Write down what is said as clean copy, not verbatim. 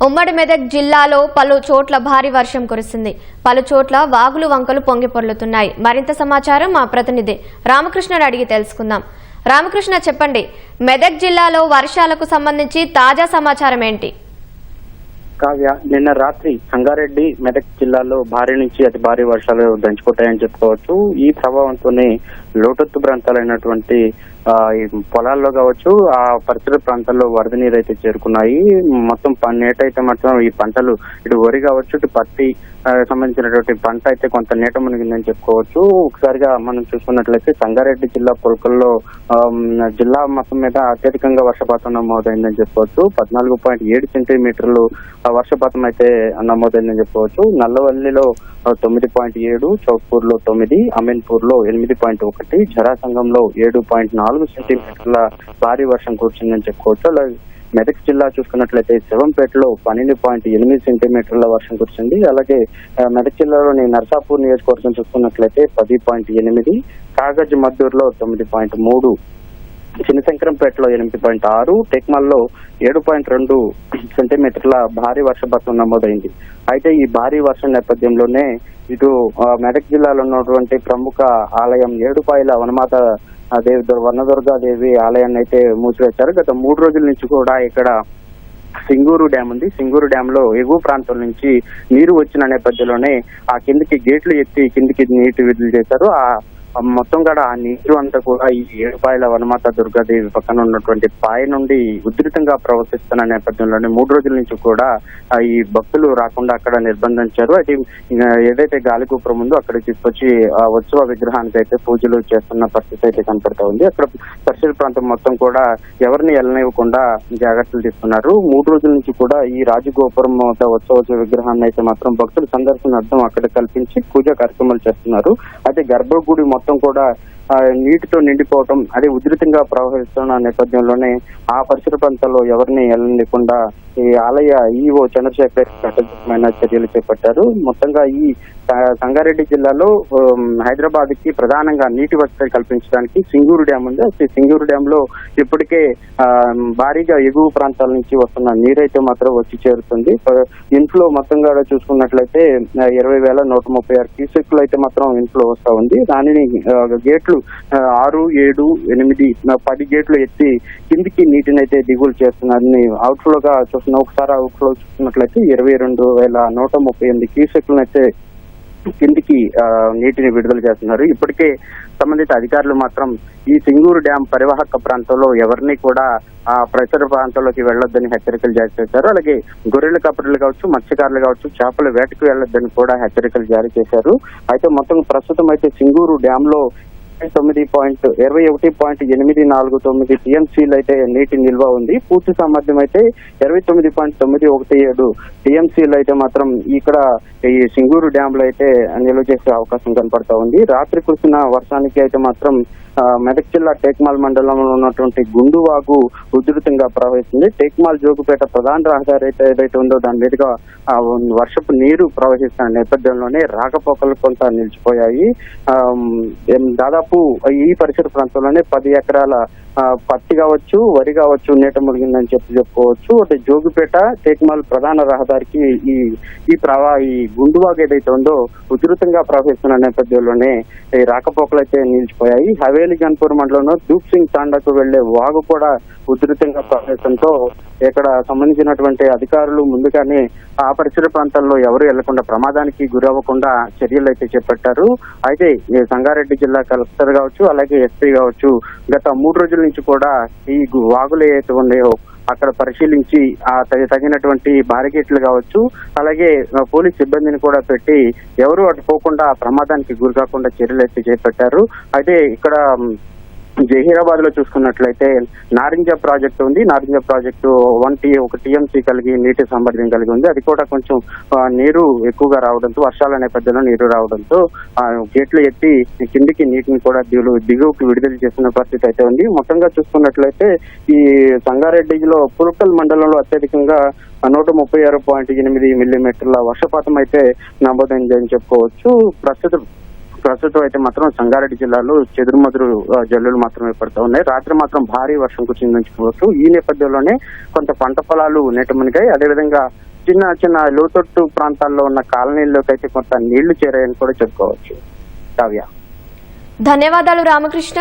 ఉమ్మడి మెదక్ జిల్లాలో పలు చోట్ల భారీ వర్షం కురిసింది. పలు చోట్ల వాగులు వంకలు పొంగి పొర్లుతున్నాయి. మరింత సమాచారం మా ప్రతినిధి రామకృష్ణను అడిగి తెలుసుకుందాం. రామకృష్ణ, చెప్పండి, మెదక్ జిల్లాలో వర్షాలకు సంబంధించి తాజా సమాచారం ఏంటి? కావ్య, నిన్న రాత్రి సంగారెడ్డి మెదక్ జిల్లాలో భారీ నుంచి అతి భారీ వర్షాలు దంచుకుంటాయని చెప్పుకోవచ్చు. ఈ ప్రభావంతోనే లోతట్టు ప్రాంతాలైనటువంటి పొలాల్లో కావచ్చు, ఆ పరిసర ప్రాంతాల్లో వరద నీరు అయితే చేరుకున్నాయి. మొత్తం నేటైతే మాత్రం ఈ పంటలు ఇటు వరి కావచ్చు, ఇటు పత్తి సంబంధించినటువంటి పంట అయితే కొంత నీట మునిగిందని చెప్పుకోవచ్చు. ఒకసారిగా మనం చూసుకున్నట్లయితే సంగారెడ్డి జిల్లా పొలకల్లో జిల్లా మొత్తం మీద అత్యధికంగా వర్షపాతం నమోదైందని చెప్పుకోవచ్చు. 14.7 సెంటీమీటర్లు వర్షపాతం అయితే నమోదైందని చెప్పుకోవచ్చు. నల్లవల్లిలో 9.7, చౌక్పూర్ లో 9, అమీన్పూర్ లో 8.1, జరాసంగంలో 7.4 సెంటీమీటర్ల భారీ వర్షం కురిసిందని చెప్పుకోవచ్చు. అలాగే మెదక్ జిల్లా చూసుకున్నట్లయితే శివంపేటలో 12.8 సెంటీమీటర్ల వర్షం కురిసింది. అలాగే మెదక్ జిల్లాలోని నర్సాపూర్ నియోజకవర్గం చూసుకున్నట్లయితే 10.8, కాగజ్ మద్దూరులో 9.3, చిన్నశంకరంపేటలో 8.6, టెక్మల్లో 7.2 సెంటీమీటర్ల భారీ వర్షపాతం నమోదైంది. అయితే ఈ భారీ వర్షం నేపథ్యంలోనే ఇటు మెదక్ జిల్లాలో ఉన్నటువంటి ప్రముఖ ఆలయం ఏడుపాయల వనదుర్గాదేవి ఆలయాన్ని అయితే మూసివేశారు. గత 3 రోజుల నుంచి కూడా ఇక్కడ సింగూరు డ్యామ్ ఉంది. సింగూరు డ్యామ్ లో ఎగువ ప్రాంతం నుంచి నీరు వచ్చిన నేపథ్యంలోనే ఆ కిందికి గేట్లు ఎత్తి కిందికి నీటి విడుదల చేశారు. మొత్తం కూడా ఆ నీరు అంతా కూడా ఈ ఏడుపాయల వనమాత దుర్గాదేవి పక్కన ఉన్నటువంటి పాయ నుండి ఉధృతంగా ప్రవర్తిస్తున్న నేపథ్యంలోనే 3 రోజుల నుంచి కూడా ఈ భక్తులు రాకుండా అక్కడ నిర్బంధించారు. అయితే ఏదైతే గాలిగోపురం ఉందో అక్కడ తీసుకొచ్చి ఆ ఉత్సవ విగ్రహానికి అయితే పూజలు చేస్తున్న పరిస్థితి అయితే కనపడతా ఉంది. అక్కడ పరిసర ప్రాంతం మొత్తం కూడా ఎవరిని వెళ్ళనివ్వకుండా జాగ్రత్తలు తీసుకున్నారు. 3 రోజుల నుంచి కూడా ఈ రాజగోపురం ఉత్సవ విగ్రహాన్ని అయితే మాత్రం భక్తుల సందర్శనార్థం అక్కడ కల్పించి పూజా కార్యక్రమాలు చేస్తున్నారు. అయితే గర్భగుడి మొత్తం కూడా నీటితో నిండిపోవటం, అదే ఉధృతంగా ప్రవహిస్తున్న నేపథ్యంలోనే ఆ పరిసర ప్రాంతాల్లో ఎవరిని వెళ్ళనివ్వకుండా ఈ ఆలయ ఈవో చంద్రశేఖర్ కఠినమైన చర్యలు చేపట్టారు. మొత్తంగా ఈ సంగారెడ్డి జిల్లాలో హైదరాబాద్ కి ప్రధానంగా నీటి వసతి కల్పించడానికి సింగూరు డ్యామ్ ఉంది. అయితే సింగూరు డ్యామ్ లో ఇప్పటికే భారీగా ఎగువ ప్రాంతాల నుంచి వస్తున్న నీరైతే మాత్రం వచ్చి చేరుతుంది. ఇన్ఫ్లో మొత్తంగా చూసుకున్నట్లయితే 20,136 క్యూసెక్లు అయితే మాత్రం ఇన్ఫ్లో వస్తా ఉంది. దానిని గేట్లు 6, 7, 8, 10 గేట్లు ఎత్తి కిందికి నీటిని అయితే దిగులు చేస్తున్నారని అవుట్ఫ్లోగా చూస్తున్నాం. ఒకసారి అవుట్ఫ్లో చూసుకున్నట్లయితే 22,138 క్యూసెక్లను అయితే కిందికి నీటిని విడుదల చేస్తున్నారు. ఇప్పటికే సంబంధిత అధికారులు మాత్రం ఈ సింగూరు డ్యామ్ పరివాహక ప్రాంతంలో ఎవరిని కూడా ఆ పరిసర ప్రాంతంలోకి వెళ్లొద్దని హెచ్చరికలు జారీ చేశారు. అలాగే గొర్రెల కాపరులు కావచ్చు, మత్స్యకారులు కావచ్చు, చేపల వేటకు వెళ్లొద్దని కూడా హెచ్చరికలు జారీ చేశారు. అయితే మొత్తం ప్రస్తుతం అయితే సింగూరు డ్యామ్ లో 21.849 టీఎంసీలు అయితే నీటి నిల్వ ఉంది. పూర్తి సామర్థ్యం అయితే 29.917 టీఎంసీలు అయితే మాత్రం ఇక్కడ ఈ సింగూరు డ్యామ్ లో అయితే నిల్వ చేసే అవకాశం కనపడతా ఉంది. రాత్రి కురిసిన వర్షానికి అయితే మాత్రం మెదక్ జిల్లా టేక్మాల్ మండలంలో ఉన్నటువంటి గుండువాగు ఉధృతంగా ప్రవహిస్తుంది. టేక్మాల్ జోగుపేట ప్రధాన రహదారి అయితే ఏదైతే ఉందో దాని మీదుగా వర్షపు నీరు ప్రవహిస్తున్న నేపథ్యంలోనే రాకపోకలు కొంత నిలిచిపోయాయి. దాదాపు ఈ పరిసర ప్రాంతంలోనే 10 ఎకరాల పత్తి కావచ్చు, వరి కావచ్చు నీట మునిగిందని చెప్పుకోవచ్చు. అంటే జోగిపేట టేక్మాల్ ప్రధాన రహదారికి ఈ గుండువాగు ఏదైతే ఉందో ఉధృతంగా ప్రవహిస్తున్న నేపథ్యంలోనే ఈ రాకపోకలు అయితే నిలిచిపోయాయి. హవేలీ గన్పూర్ మండలంలో దూప్ సింగ్ తాండాకు వెళ్లే వాగు కూడా ఉధృతంగా ప్రవహించడంతో ఇక్కడ సంబంధించినటువంటి అధికారులు ముందుగానే ఆ పరిసర ప్రాంతాల్లో ఎవరు వెళ్లకుండా ప్రమాదానికి గురవ్వకుండా చర్యలు అయితే చేపట్టారు. అయితే సంగారెడ్డి జిల్లా కలెక్టర్ కావచ్చు, అలాగే ఎస్పీ కావచ్చు గత 3 రోజుల నుంచి కూడా ఈ వాగులు ఏవైతే ఉన్నాయో అక్కడ పరిశీలించి తగినటువంటి బారికేట్లు కావచ్చు, అలాగే పోలీస్ సిబ్బందిని కూడా పెట్టి ఎవరు అటు పోకుండా ప్రమాదానికి గురి కాకుండా చర్యలు అయితే చేపట్టారు. అయితే ఇక్కడ జహీరాబాద్ లో చూసుకున్నట్లయితే నారింజ ప్రాజెక్టు ఉంది. నారింజ ప్రాజెక్టు 1 టీఎంసీ కలిగి నీటి సామర్థ్యం కలిగి ఉంది. అది కూడా కొంచెం నీరు ఎక్కువగా రావడంతో, వర్షాల నేపథ్యంలో నీరు రావడంతో గేట్లు ఎత్తి కిందికి నీటిని కూడా దిగువకు విడుదల చేసిన పరిస్థితి అయితే ఉంది. మొత్తంగా చూసుకున్నట్లయితే ఈ సంగారెడ్డిలో పురుకల్ మండలంలో అత్యధికంగా 136.8 మిల్లీమీటర్ల వర్షపాతం అయితే నమోదైందని చెప్పుకోవచ్చు. ప్రస్తుతం అయితే మాత్రం సంగారెడ్డి జిల్లాలో చెదురుమదురు జల్లులు మాత్రమే పడుతూ ఉన్నాయి. రాత్రి మాత్రం భారీ వర్షం కురిసిందని చెప్పుకోవచ్చు. ఈ నేపథ్యంలోనే కొంత పంట పొలాలు నీట మునిగాయి. అదేవిధంగా చిన్న లోతట్టు ప్రాంతాల్లో ఉన్న కాలనీల్లోకి అయితే కొంత నీళ్లు చేరాయని కూడా చెప్పుకోవచ్చు. కావ్య, ధన్యవాదాలు రామకృష్ణ.